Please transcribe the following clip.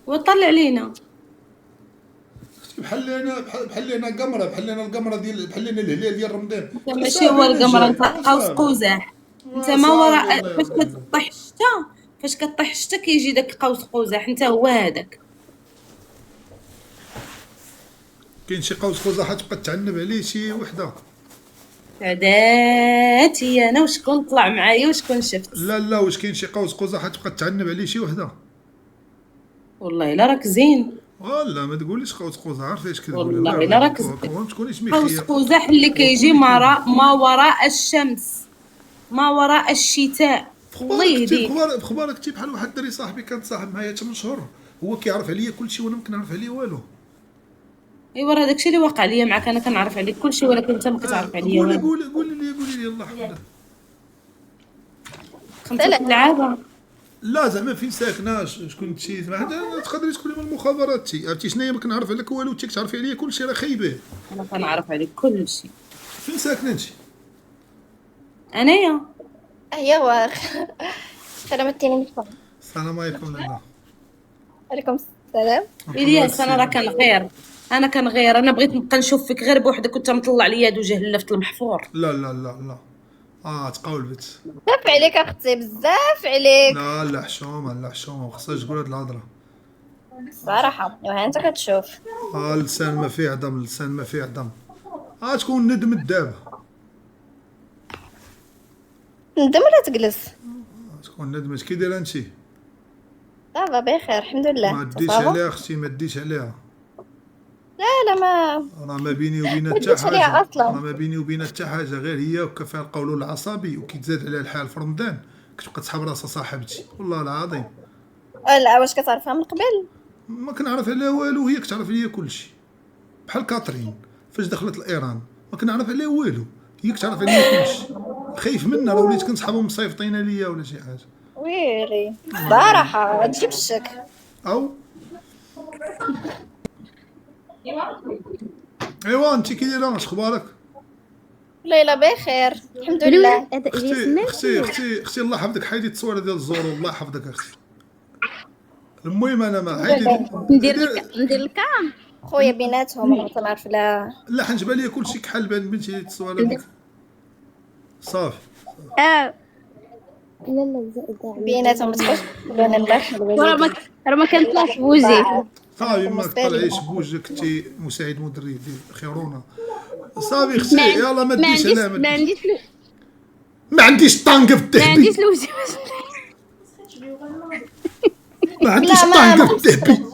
وطلع لينا. بحال انا قمره، بحال انا القمره ديال، بحال انا الهلال ديال رمضان. انت ماشي هو صافي انا القمر، جاي انت قوس صافي. قزح. انت ما صافي وراء الله فاش يرضي. كتطيح الشتا، فاش كطيح الشتا كيجي داك قوس قزح، انت هو هذاك. كاين شي قوس قزح تبقى تعنب عليه شي وحده. عداتي انا وشكون طلع معايا وشكون شفت. لا لا، واش كاين شي قوس قزح تبقى تعنب عليه شي وحده؟ والله الا راك زين. ولا ما تقوليش قوس قزح، عرفت اش كتقولي؟ الله والله الا راك يرضيك، زين. ما تكونيش قوس مخير. قزح اللي كيجي ما وراء الشمس، ما وراء الشتاء. الله فخبارك كنتي، يهديك. بخبارك كنتي بحال واحد الدري صاحبي كان صاحب معايا 8 شهور، هو كيعرف عليا كلشي وانا ما كنعرف عليه والو. ايوا راه داكشي اللي واقع ليا معاك، انا كنعرف عليك كلشي ولكن انت ما كتعرف عليا قولي والو. قولي قولي لي الله يحفظك. خمسة العابة. لا زعما فين ساكنه، شكون انتي، زعما تقدري تكوني من المخابرات انتي، عرفتي شناهي ما كنعرف عليك والو، انتي كتعرفي عليا كلشي، راه خايبه. انا كنعرف عليك كلشي. فين ساكنه انتي؟ انايا. ايوا سلامتيني منكم. السلام عليكم لاله. عليكم السلام. الياس انا راه كنغير، انا بغيت نبقى نشوف فيك غير بوحدك وانت مطلع ليا يد وجه في المحفور. لا لا لا لا، تقولبت. بزاف عليك اختي، بزاف عليك لا لا حشومه، لا حشومه، ما خصهاش تقول هاد الهضره. صراحه. وها انت كتشوف. اللسان ما فيه عظم، اللسان ما فيه عظم. تكون ندمت دابا. ندم ولا تجلس؟ تكون ندمت. كي دايره انتي؟ صافا بخير الحمد لله. ما ديش صافا؟ عليها اختي، ما ديش عليها. لا ما راه ما بيني وبينها ما حتى ديتش عليها حاجه، أصلاً. راه ما بيني وبينها حتى حاجه، غير هي وكفاها القولون العصبي وكيتزاد عليها الحال في رمضان كتبقى تسحب راسها صاحبتي، والله العظيم. لا واش كتعرفها من قبل؟ ما كنعرف عليها والو، هي كتعرف عليا كلشي. بحال كاترين فاش دخلت لايران ما كنعرف عليها والو، هي كتعرف عليا كلشي. خايف منها، راه وليت كنصحابهم مصيفطين ليا ولا شي حاجه. ويلي صراحه تجي بالشك. او ايوا انت كي دايره، اش اخبارك؟ ليلى بخير الحمد لله. اختي الله يحفظك، حيدي التصويره ديال الزور، الله يحفظك اختي. المهم انا ما حيدي. ندير الكام. خويا بيناتهم ما تنعرف لا. لا حنجبها ليا كلشي كحل بنتي التصويره ديك. صافي. بيناتهم ما تبقاش تبان الله. راه ما كنطلعش بوجهي. صافي ما تطلعيش بوجهك، كنتي مساعد مدرب ديال خيرونا. صافي اختي يلا ما تديش عليها. ما عنديش طنقه في الذهبي، ما عنديش الوجه. ما عنديش طنقه في الذهبي.